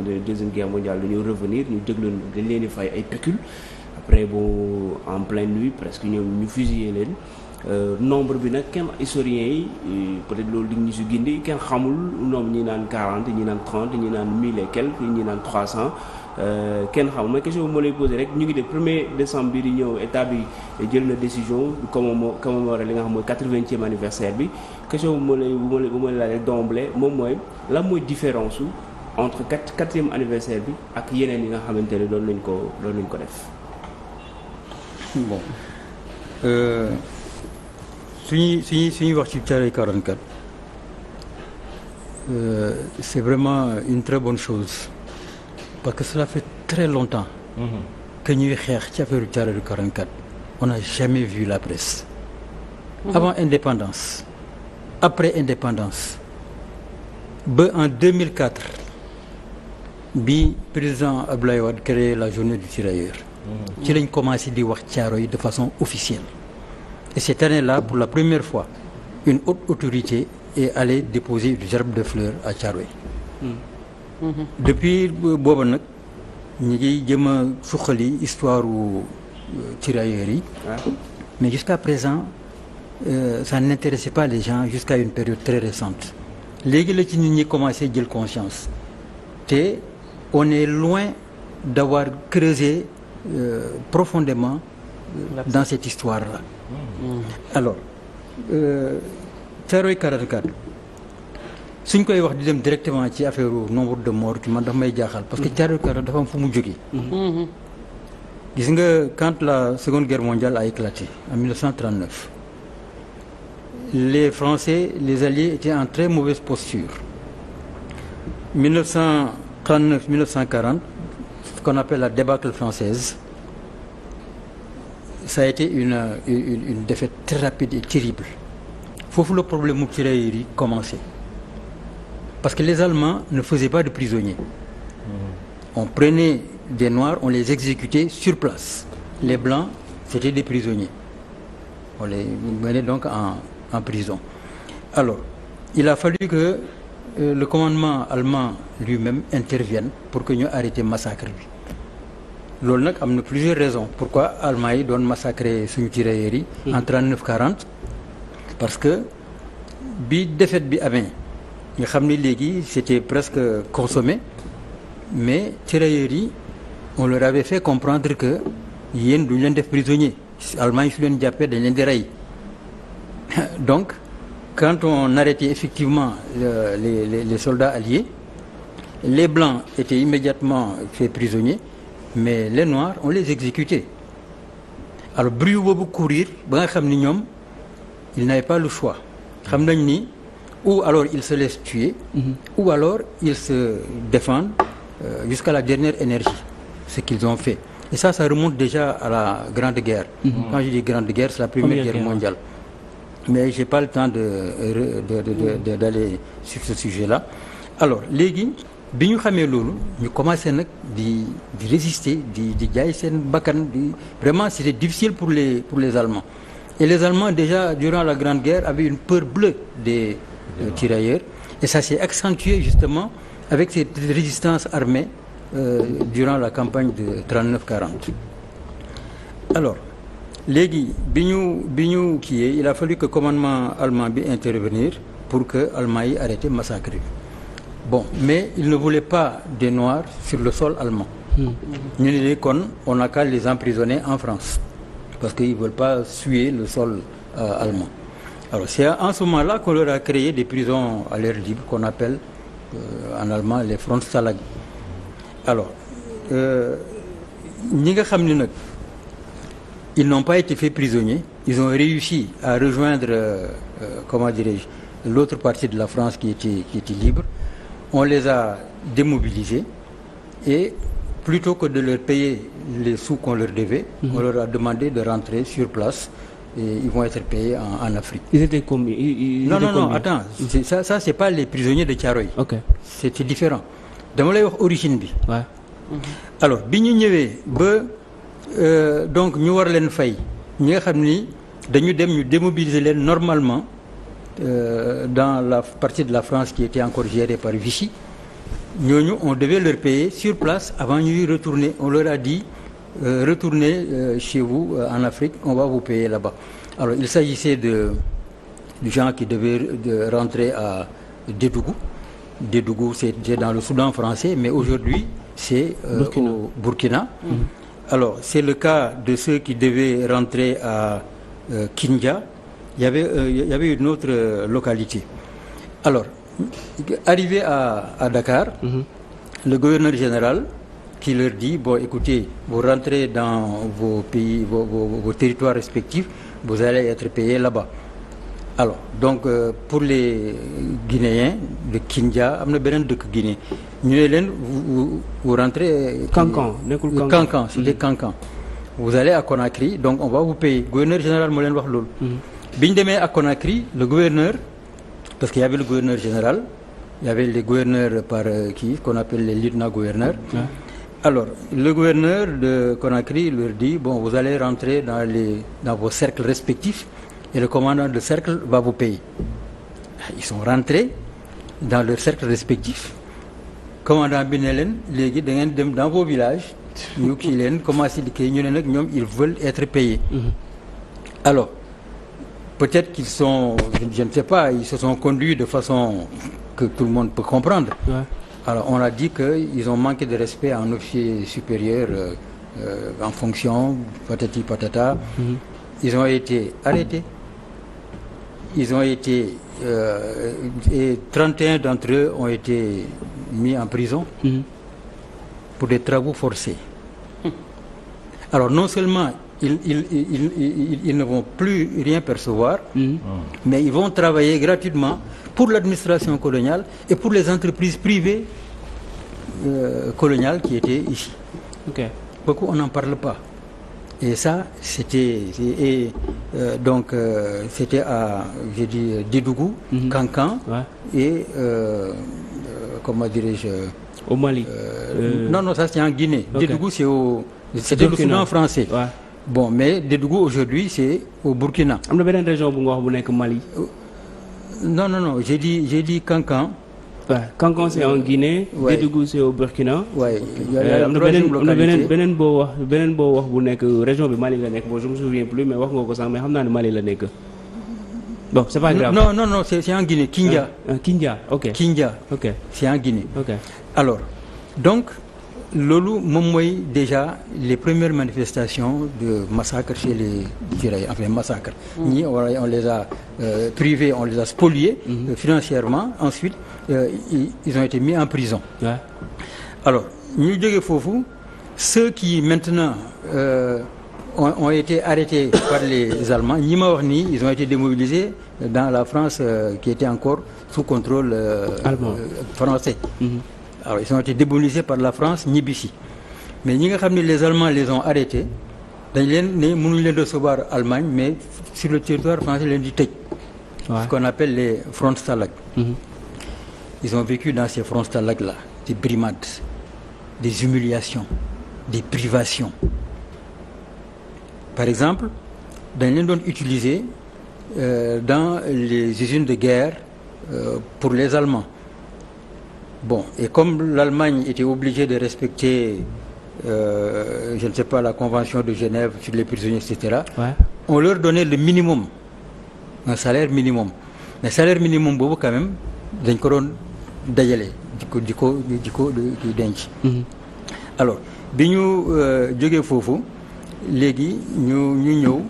de deuxième guerre mondiale dañoo revenir ñu déglu dañ leen di fay ay pécule après bon en pleine nuit presque ñoom ñu fusillé leen. Nombre bi nag kenn historiens yi peut-être loolu di ñu si gindi kenn xamul nombre ñi naan 40 ñi naan 30 ñi naan 1000 et quelques ñi naan 300 kenn xamul mais question bi moo lay posé rek ñu ngi de 1er décembre bi di ñëw état bi jël na décision commémorer li nga xam mooy 80e anniversaire bi question bu ma lay laaj rek d'emblée moom mooy lan mooy différence entre 4e anniversaire bi ak yeneen yi nga xamante ne doon nañ ko def. Bon. suñuy wax ci Thiaroye 44 c'est vraiment une très bonne chose parce que cela fait très longtemps que ñuy xeex ci affaire Thiaroye 44 on n'a jamais vu la presse avant indépendance après indépendance ba en 2004 bi président Abdoulaye Wade créé la journée du tirailleur ci lañ commencé di wax Thiaroye de façon officielle. Et cette année-là, pour la première fois, une haute autorité est allée déposer une gerbe de fleurs à Thiaroye. Depuis booba nag ñu ngi jëm a suqali histoire u tirailleurs yi. Mais jusqu'à présent ça n'intéressait pas les gens jusqu'à une période très récente. Léegi la ci nit ñi commencé jël conscience te on est loin d'avoir creusé profondément dans cette histoire-là. Alors Thiaroye 44 suñ koy wax di dem directement ci affaire nombre de morts ki man dafa may jaaxal parce que Thiaroye 44 dafa am fu mu jógee. Gis nga quand la seconde guerre mondiale a éclaté en 1939 les Français, les Alliés étaient en très mauvaise posture. 1939-1940, ce qu'on appelle la débâcle française. Ça a été une défaite très rapide et terrible. Foofu le problème mu tirailleurs yi commencé parce que les Allemands ne faisaient pas de prisonniers. On prenait des Noirs, on les exécutait sur place. Les Blancs, c'était des prisonniers. On les menait donc en prison. Alors, il a fallu que le commandement allemand lui-même intervienne pour que ñu arrêté massacre bi. Loolu nag am na plusieurs raisons pourquoi Allemands yi doon massacrer suñu tirailleurs yi en 39-40 parce que bi défaite bi amee nga xam ni léegi c'était presque consommé mais tirailleurs yi on leur avait fait comprendre que yéen duñu leen def prisonnier Allemands yi su leen jàppee dañ leen di rey donc quand on arrêtait effectivement les soldats alliés les Blancs étaient immédiatement faits prisonniers mais les Noirs on les exécutait alors bruit boobu courir ba nga xam ni ñoom ils n'avaient pas le choix xam nañ ni ou alors ils se laissent tuer ou alors ils se défendent jusqu'à la dernière énergie ce qu'ils ont fait et ça remonte déjà à la Grande Guerre quand je dis Grande Guerre c'est la première guerre mondiale mais j'ai pas le temps d'aller sur ce sujet-là alors léegi bi ñu xamee loolu ñu commencé nag di résister di jaay seen bakkan vraiment c'était difficile pour les Allemands et les Allemands déjà durant la Grande Guerre avaient une peur bleue des tirailleurs et ça s'est accentué justement avec cette résistance armée durant la campagne de 39-40 alors léegi bi ñu kiiyee il a fallu que commandement allemand bi intervenir pour que Allemands yi arrêté massacre bi bon mais ils ne voulaient pas des Noirs sur le sol allemand ñu ne leen kon on n'a qu'à les emprisonner en France parce qu'ils veulent pas souiller le sol allemand alors c'est en ce moment-là qu'on leur a créé des prisons à l'air libre qu'on appelle en allemand les Frontstalag alors ñi nga xam ne nag ils n'ont pas été faits prisonniers ils ont réussi à rejoindre comment dirais-je l'autre partie de la France qui était libre on les a démobilisés et plutôt que de leur payer les sous qu'on leur devait on leur a demandé de rentrer sur place et ils vont être payés en Afrique. Ils étaient combien? Non, attends, ça c'est pas les prisonniers de Thiaroye. OK. C'était différent. Dama lay wax origine bi. Ouais. Alors bi ñu ñëwee ba donc ñu war leen fay ñi nga xam ni dañu dem ñu démobiliser leen normalement dans la partie de la France qui était encore gérée par Vichy ñooñu on devait leur payer sur place avant ñuy retourner. On leur a dit retournez chez vous en Afrique, on va vous payer là-bas. Alors il s'agissait de gens qui devaient rentrer à Dédougou. Dédougou, c'est dans le Soudan français, mais aujourd'hui c'est au Burkina. Alors c'est le cas de ceux qui devaient rentrer à Kindia. Il y avait une autre localité. Alors, arrivé à Dakar, le gouverneur général qui leur dit, bon écoutez, vous rentrez dans vos pays, vos territoires respectifs, vous allez être payés là-bas. Alors, donc pour les Guinéens de Kindia, am na beneen dëkk Guinée, ñu ne leen vous rentrez. Kankan nekkul Kankan. Kankan, c'était Kankan. Vous allez à Conakry, donc on va vous payer. Gouverneur général moo leen wax loolu. Bi ñu demee à Conakry, le gouverneur, parce qu'il y avait le gouverneur général, il y avait les gouverneurs par qu'on appelle les lieutenants-gouverneurs. Alors, le gouverneur de Conakry leur dit, bon, vous allez rentrer dans vos cercles respectifs et le commandant de cercle va vous payer. Ils sont rentrés dans leurs cercles respectifs. Commandant bi ne leen léegi da ngeen dem dans vos villages ñu kii leen commencé di kii ñu ne nag ñoom ils veulent être payés. Alors, peut-être qu'ils sont, je ne sais pas, ils se sont conduits de façon que tout le monde peut comprendre. Ouais. Alors, on a dit qu'ils ont manqué de respect à un officier supérieur en fonction, patati patata. Ils ont été arrêtés. Ils ont été... et 31 d'entre eux ont été mis en prison pour des travaux forcés. Alors, non seulement... Ils ne vont plus rien percevoir, mais ils vont travailler gratuitement pour l'administration coloniale et pour les entreprises privées coloniales qui étaient ici. Okay. Beaucoup on n'en parle pas. Et ça, c'était c'était à, j'ai dit, Dédougou, Kankan, et comment dirais-je, au Mali. Non, ça c'est en Guinée. Okay. Dédougou, c'était le Soudan français. Ouais. Bon, mais Dédougou aujourd'hui c'est au Burkina. Am na beneen région bu nga wax bu nekk Mali. Non, j'ai dit Kankan. Ouais, Kankan c'est en Guinée, ouais. Dédougou c'est au Burkina. Ouais, am na beneen boo wax bu nekk région bi Mali la nekk. Bon, je me souviens plus mais wax nga ko sax mais xam naa ne Mali la nekk. Bon, c'est pas grave. Non, c'est en Guinée, Kindia. Kindia, OK. Kindia. OK. C'est en Guinée. OK. Alors, donc loolu moom mooy déjà les premières manifestations de massacre chez les Djiraï, enfin massacre. Ñii on les a privés, on les a spoliés financièrement. Ensuite, ils ont été mis en prison. Ouais. Alors, ñu jógee foofu, ceux qui maintenant ont été arrêtés par les Allemands, ñi ma wax nii, ils ont été démobilisés dans la France qui était encore sous contrôle français. Alors, ils ont été démobilisés par la France ñibbisi mais ñi nga xam ne les Allemands les ont arrêtés dañ leen ne mënuñ leen recevoir Allemagne mais sur le territoire français leen di tëj. Ce qu'on appelle les Frontstalag. Ils ont vécu dans ces Frontstalag là des brimades, des humiliations, des privations. Par exemple dañ leen doon utiliser dans les usines de guerre pour les Allemands. Bon, et comme l'Allemagne était obligée de respecter, je ne sais pas, la Convention de Genève sur les prisonniers, etc., on leur donnait le minimum, un salaire minimum. Mais salaire minimum boobu quand même dañ ko doon dajale di ko denc. Alors bi ñu jógee foofu léegi ñu ñëw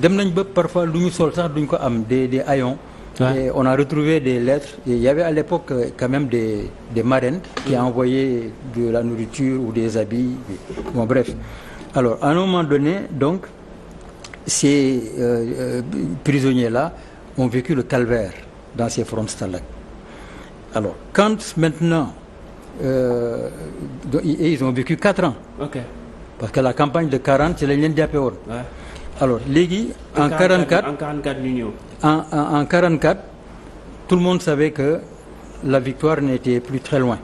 dem nañ ba parfois lu ñu sol sax duñ ko am des haillons. Et on a retrouvé des lettres. Et il y avait à l'époque quand même des marraines qui envoyaient de la nourriture ou des habits. Bon, bref. Alors, à un moment donné, donc, ces prisonniers-là ont vécu le calvaire dans ces Frontstalag. Alors, quand maintenant... et ils ont vécu 4 ans. Okay. Parce que la campagne de 40, c'est l'Union d'Apéor. Alors, léegi, en 44... En 44, l'Union. En 44, tout le monde savait que la victoire n'était plus très loin.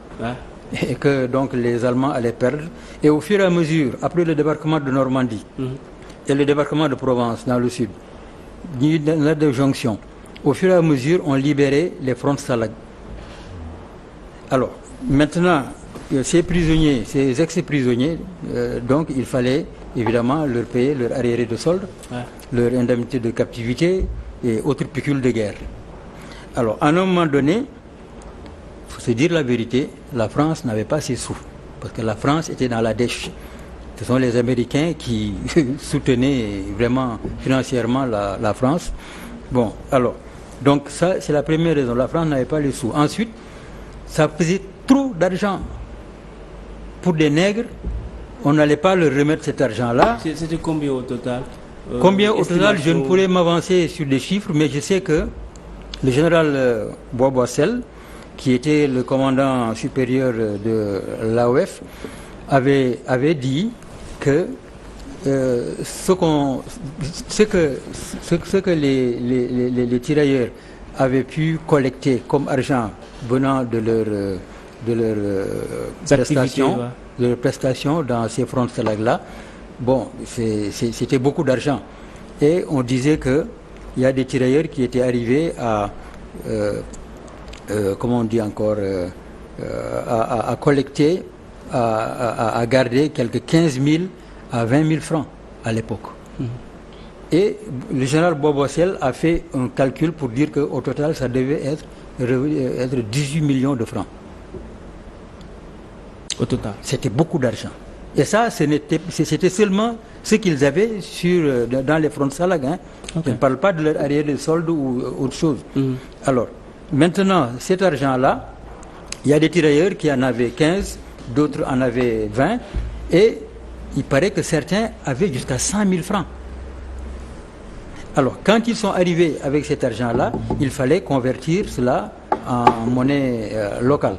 Et que donc les Allemands allaient perdre. Et au fur et à mesure, après le débarquement de Normandie et le débarquement de Provence dans le sud, dans la jonction, au fur et à mesure, on libérait les Frontstalag. Et ils ont vécu 4 ans. Okay. Alors, léegi, en 44, tout le monde savait que la victoire n'était plus très loin. Et que donc les Allemands allaient perdre. Et au fur et à mesure, après le débarquement de Normandie et le débarquement de Provence dans le sud, dans la jonction, au fur et à mesure, on libérait les Frontstalag. Alors, maintenant, ces prisonniers, ces ex-prisonniers, donc il fallait évidemment leur payer leur arriéré de solde, leur indemnité de captivité et autres pécules de guerre. Alors, à un moment donné, il faut se dire la vérité, la France n'avait pas ses sous, parce que la France était dans la dèche. Ce sont les Américains qui soutenaient vraiment financièrement la France. Bon, alors, donc ça, c'est la première raison. La France n'avait pas les sous. Ensuite, ça faisait trop d'argent pour des nègres. On n'allait pas leur remettre cet argent-là. C'était combien au total? Combien au total? Je ne pourrais m'avancer sur des chiffres, mais je sais que le général Boisboissel, qui était le commandant supérieur de l'AOF, avait dit que ce que les tirailleurs avaient pu collecter comme argent venant de leurs prestations dans ces fronts-là, bon, c'était beaucoup d'argent. Et on disait qu'il y a des tirailleurs qui étaient arrivés à comment on dit encore, à collecter, à garder quelques 15 000 à 20 000 francs à l'époque. Et le général Boisboissel a fait un calcul pour dire qu'au total, ça devait être 18 millions de francs. Au total. C'était beaucoup d'argent. Et ça, c'était seulement ce qu'ils avaient dans les fronts de Salag. Hein. Okay. Je ne parle pas de leur arrière de solde ou autre chose. Alors, maintenant, cet argent-là, il y a des tirailleurs qui en avaient 15, d'autres en avaient 20, et il paraît que certains avaient jusqu'à 100 000 francs. Alors, quand ils sont arrivés avec cet argent-là, il fallait convertir cela en monnaie locale.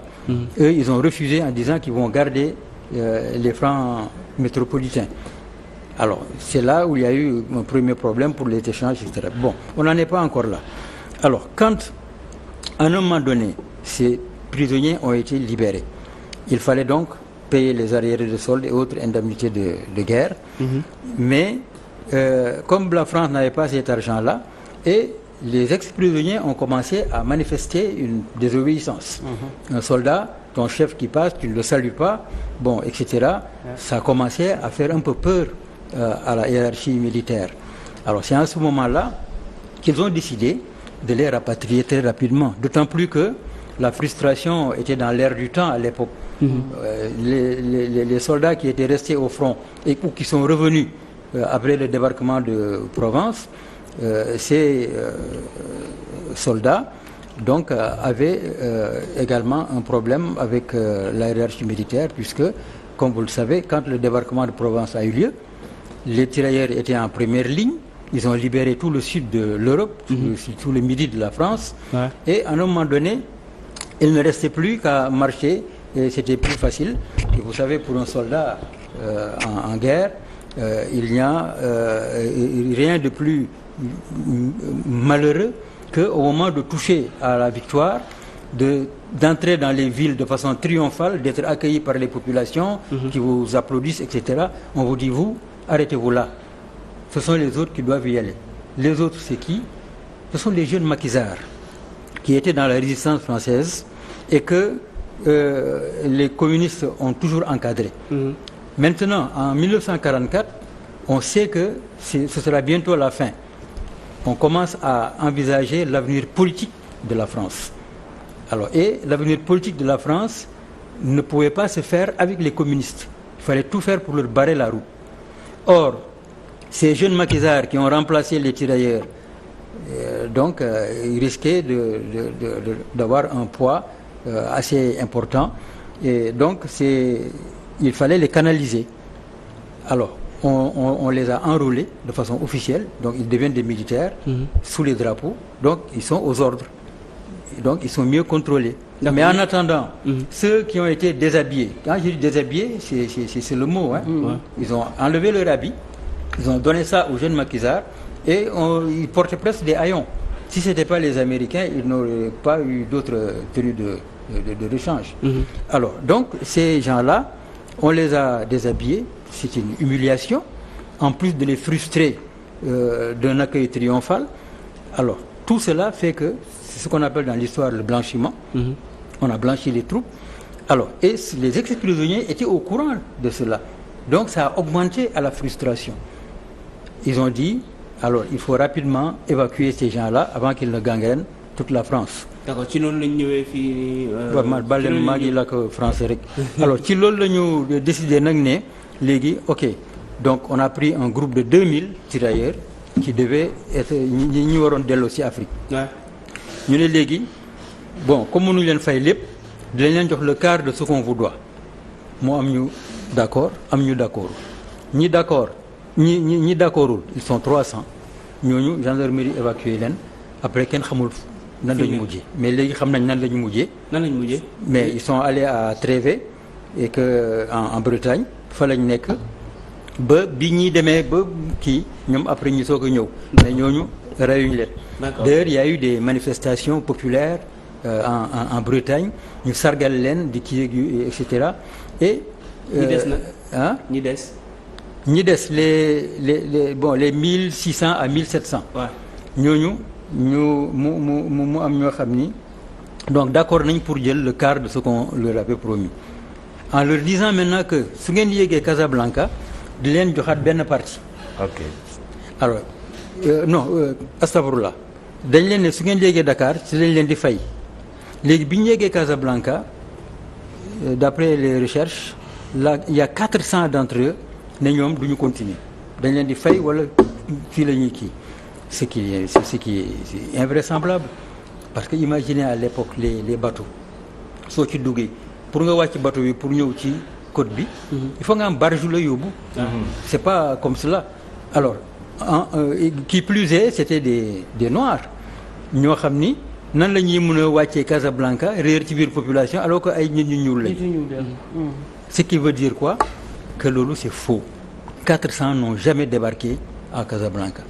Eux, ils ont refusé en disant qu'ils vont garder les francs métropolitains. Alors, c'est là où il y a eu un premier problème pour les échanges, etc. Bon, on n'en est pas encore là. Alors, quand, à un moment donné, ces prisonniers ont été libérés, il fallait donc payer les arriérés de solde et autres indemnités de guerre. Mais, comme la France n'avait pas cet argent-là, et les ex-prisonniers ont commencé à manifester une désobéissance. Un soldat, ton chef qui passe, tu ne le salues pas, bon, etc. Ça a commencé à faire un peu peur à la hiérarchie militaire. Alors c'est à ce moment-là qu'ils ont décidé de les rapatrier très rapidement, d'autant plus que la frustration était dans l'air du temps à l'époque. Les soldats qui étaient restés au front ou qui sont revenus après le débarquement de Provence, ces soldats donc avaient également un problème avec la hiérarchie militaire, puisque, comme vous le savez, quand le débarquement de Provence a eu lieu, les tirailleurs étaient en première ligne. Ils ont libéré tout le sud de l'Europe, tout le midi de la France, et à un moment donné, il ne restait plus qu'à marcher, et c'était plus facile. Et vous savez, pour un soldat en guerre, il n'y a rien de plus malheureux qu'au moment de toucher à la victoire, d'entrer dans les villes de façon triomphale, d'être accueilli par les populations qui vous applaudissent, etc. On vous dit, vous, arrêtez-vous là. Ce sont les autres qui doivent y aller. Les autres, c'est qui? Ce sont les jeunes maquisards qui étaient dans la résistance française et que les communistes ont toujours encadré. Maintenant, en 1944, on sait que ce sera bientôt la fin. On commence à envisager l'avenir politique de la France. Alors, et l'avenir politique de la France ne pouvait pas se faire avec les communistes. Il fallait tout faire pour leur barrer la route. Or, ces jeunes maquisards qui ont remplacé les tirailleurs, donc ils risquaient d'avoir un poids assez important. Et donc, il fallait les canaliser. Alors, on les a enrôlés de façon officielle, donc ils deviennent des militaires sous les drapeaux, donc ils sont aux ordres, donc ils sont mieux contrôlés. Mais en attendant, ceux qui ont été déshabillés, quand je dis déshabillés, c'est le mot, hein, ils ont enlevé leur habit, ils ont donné ça aux jeunes maquisards et ils portaient presque des haillons. Si ce n'était pas les Américains, ils n'auraient pas eu d'autres tenues de rechange. Alors, donc, ces gens-là, on les a déshabillés, c'est une humiliation, en plus de les frustrer d'un accueil triomphal. Alors, tout cela fait que, c'est ce qu'on appelle dans l'histoire le blanchiment, On a blanchi les troupes. Alors, et les ex-prisonniers étaient au courant de cela. Donc ça a augmenté à la frustration. Ils ont dit, alors il faut rapidement évacuer ces gens-là avant qu'ils ne gangrènent toute la France. D'accord, ci noonu lañ ñëwee fii. maa ngi làkk français rek. Alors ci loolu la ñu décidé nag ne léegi ok donc on a pris un groupe de 2000 tirailleurs qui devaient être ñi waroon delloo ci Afrique. ñu ne léegi bon comme mënuñu leen fay lépp dinañ leen jox le quart de ce qu'on vous doit mu am ñu d'accord am ñu d'accord ñi d'accord ñi d'accordul ils sont 300 ñooñu gendarmerie évacué leen après kenn xamul nan lañu mujjee mais léegi xam nañ nan lañu mujjee. Mais ils sont allés à Trévé et que en Bretagne fa lañ nekk ba bi ñuy demee ba kii ñoom après ñu soog a ñëw mais ñooñu reyuñu leen. D'ailleurs il y a eu des manifestations populaires en Bretagne ñu sargal leen di kii et cetera et. ñi des nag ah ñi des les 1600 à 1700. waaw ñooñu mu am ñoo xam ni donc d'accord nañ pour jël le quart de ce qu'on leur avait promis en leur disant maintenant que su ngeen yéegee Casablanca di leen joxaat benn partie. ok alors astafurlah dañ leen ne su ngeen yéegee Dakar ci lañ leen di fay léegi bi ñu yéegee Casablanca d'après les recherches là il y a 400 d'entre eux ne ñoom du ñu continuer dañ leen di fay wala fii la ñuy kii ce qui est invraisemblable parce que imaginez à l'époque les bateaux soo ci duggee pour nga wàcc bateau bi pour ñëw ci côte bi il faut nga am barge la yóbbu c'est pas comme cela alors qui plus est c'était des noirs ñoo xam ni nan la ñuy mën a wàccee Casablanca réer ci biir population alors que ay nit ñu ñuul lañ ce qui veut dire quoi que loolu c'est faux 400 n'ont jamais débarqué à Casablanca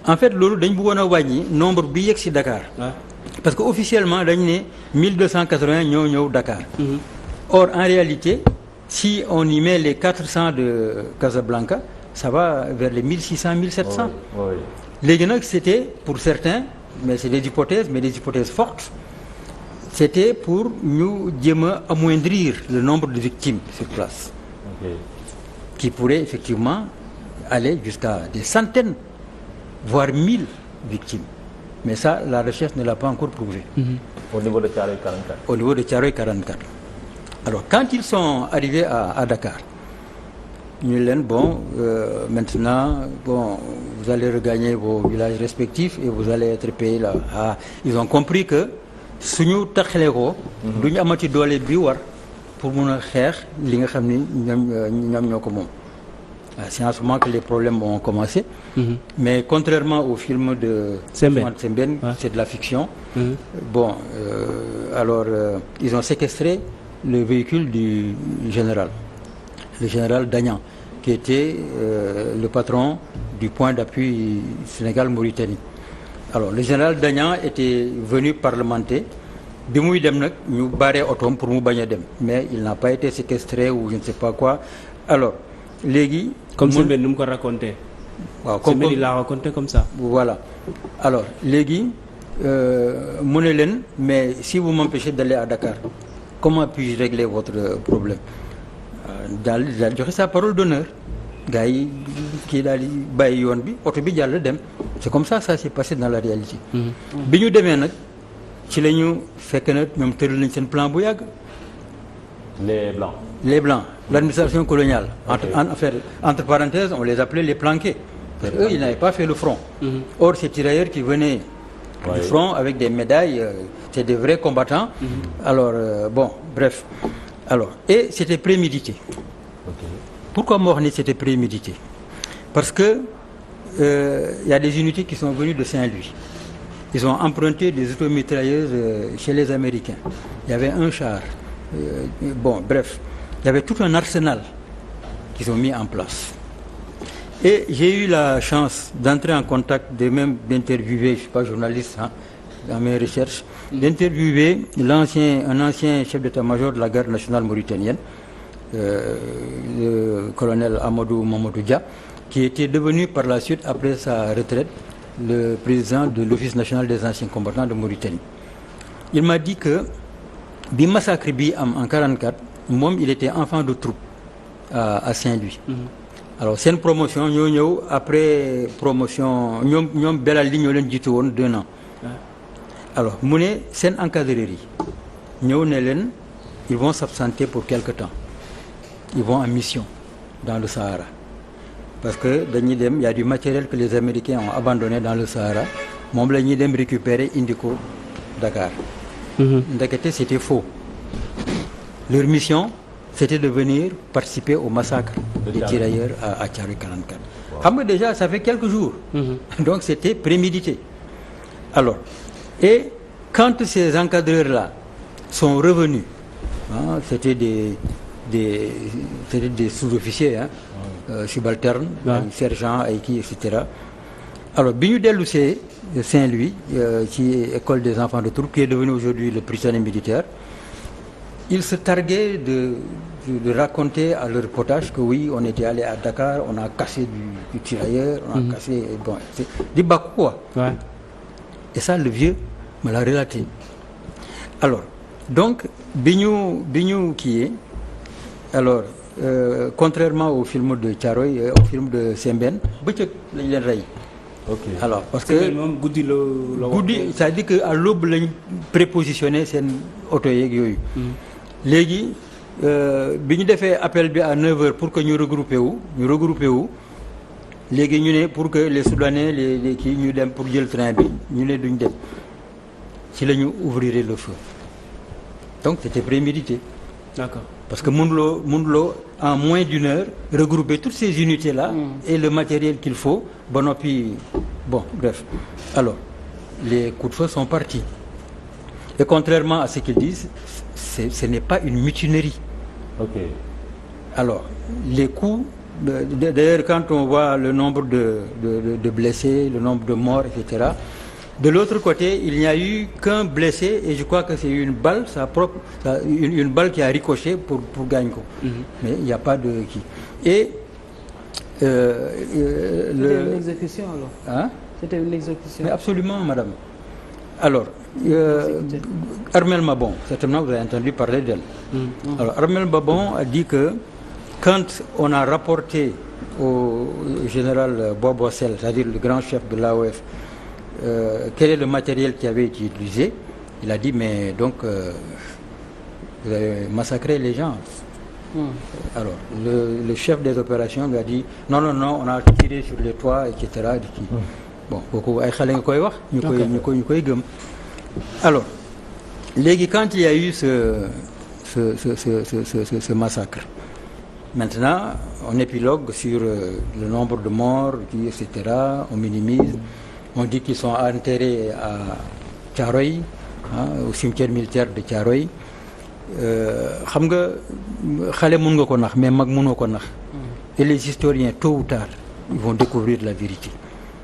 en fait loolu dañ bëggoon a wàññi nombre bi yegg ci Dakar parce que officiellement dañ ne 1280 ñoo ñëw Dakar or en réalité si on y met les 400 de Casablanca ça va vers les 1600 1700 léegi nag c'était pour certains mais c'est des hypothèses mais des hypothèses fortes c'était pour ñu jéem a amoindrir le nombre de victimes sur place qui pourrait effectivement aller jusqu'à des centaines voire 1000 victimes mais ça la recherche ne l'a pas encore prouvé. Au niveau de Thiaroye 44. Au niveau de Thiaroye 44. Alors quand ils sont arrivés à Dakar ñu leen maintenant vous allez regagner vos villages respectifs et vous allez être payés là. Ils ont compris que suñu taxalee ko du ñu amati doole bi war pour mun a xeex li nga xam ni ñoom ñoo ko moom. C'est en ce moment que les problèmes ont commencé. Mais contrairement au film de Sembène, c'est de la fiction. Ils ont séquestré le véhicule du général, le général Dagnan, qui était le patron du point d'appui Sénégal-Mauritanie. Alors le général Dagnan était venu parlementer. Bi muy dem nag ñu barré otoom pour mu bañ a dem mais il n'a pas été séquestré ou je ne sais pas quoi alors léegi. comme Sembène nu mu ko raconté. waaw comme il l'a raconté comme ça. Voilà alors léegi mu ne leen mais si vous m'empêchez d'aller à Dakar comment puis-je régler votre problème daal joxe sa parole d'honneur gars yi kii daal di bàyyi yoon bi oto bi jàll dem c'est comme ça s'est passé dans la réalité. bi ñu demee nag ci la ñu fekk na ñoom tëral nañ seen plan bu yàgg. les blancs l'administration coloniale entre parenthèses on les appelait les planqués parce que eux ils n'avaient pas fait le front. Or ces tirailleurs qui venaient du front avec des médailles c'est des vrais combattants. Alors bref alors et c'était prémédité. Pourquoi ma wax ni c'était prémédité parce que y a des unités qui sont venues de Saint-Louis. Ils ont emprunté des automitrailleuses chez les Américains. Il y avait un char. Bref, il y avait tout un arsenal qu'ils ont mis en place. Et j'ai eu la chance d'entrer en contact, d'interviewer, je ne suis pas journaliste dans mes recherches, d'interviewer un ancien chef d'état-major de la garde nationale mauritanienne, le colonel Amadou Mamadou Dia, qui était devenu par la suite, après sa retraite, le président de l'Office national des anciens combattants de Mauritanie. Il m'a dit que bi massacre bi am en 44 moom il était enfant de troupe à Saint-Louis. Alors seen promotion ñoo ñëw après promotion ñoom Belal li ñoo leen jiitu woon 2 ans. Alors mu ne seen encadreurs yi ñëw ne leen ils vont s'absenter pour quelque temps ils vont en mission dans le Sahara parce que dañuy dem y a du matériel que les Américains ont abandonné dans le Sahara moom la ñuy dem récupérer indi ko Dakar. Ndekete c'était faux. Leur mission c'était de venir participer au massacre des tirailleurs à Thiaroye 44. Xam nga déjà ça fait quelques jours. Donc c'était prémédité. Alors et quand ces encadreurs-là sont revenus, c'était des sous-officiers, subalternes, sergents ay kii et cetera. Alors bi ñu dellu see Saint-Louis ci école des enfants de troupe qui est devenu aujourd'hui le prisonnier militaire, ils se targuaient de raconter à leur potage que oui on était allé à Dakar, on a cassé du tirailleur, on a cassé bon c'est di bàkku quoi. Ouais. Et ça le vieux me l'a relaté. Alors donc bi ñu kii alors contrairement au film de Thiaroye au film de Sembène bëccëg lañ leen rey. Ok. Alors parce que moom guddi la guddi c'est-à-dire que à l'aube lañ prépositionné seen oto yeeg yooyu. Léegi bi ñu defee appel bi à 9h pour que ñu regroupé wu léegi ñu ne pour que les Soudanais les kii ñu dem pour jël train bi ñu ne duñ dem ci la ñu ouvrir le feu donc c'était prémédité. D'accord. Parce que mënuloo en moins d'une heure regrouper toutes ces unités là et le matériel qu'il faut ba noppi bon bref alors les coups de feu sont partis et contrairement à ce qu'ils disent ce n'est pas une mutinerie. Ok. Alors les coups d'ailleurs quand on voit le nombre de blessés, le nombre de morts, etc. De l'autre côté, il n'y a eu qu'un blessé et je crois que c'est une balle, une balle qui a ricoché pour gagner ko. Mais il n'y a pas de qui. Et c'était une exécution alors. Hein? C'était une exécution. Mais absolument, madame. Alors, Armel Mabon, certainement vous avez entendu parler d'elle. Alors, Armel Mabon a dit que quand on a rapporté au général Boissel, c'est-à-dire le grand chef de l'AOF, quel est le matériel qui avait été utilisé, il a dit mais donc vous avez massacré les gens. Alors le chef des opérations lui a dit non on a tiré sur les toits etc. Bon kooku ay xale nga koy wax ñu koy gëm. Alors léegi quand il y a eu ce massacre, maintenant on épilogue sur le nombre de morts etc. On minimise. On dit qu'ils sont enterrés à Thiaroye, au cimetière militaire de Thiaroye. Xam nga xale mën nga ko nax mais mag mënoo ko nax. Et les historiens tôt ou tard ils vont découvrir la vérité.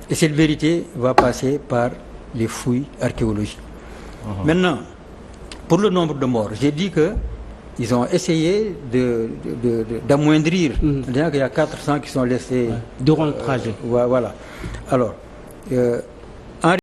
Et cette vérité va passer par les fouilles archéologiques. Maintenant, pour le nombre de morts, j'ai dit que ils ont essayé d'amoindrir. C'est-à-dire qu'il y a 400 qui sont laissés durant le trajet. Voilà. Alors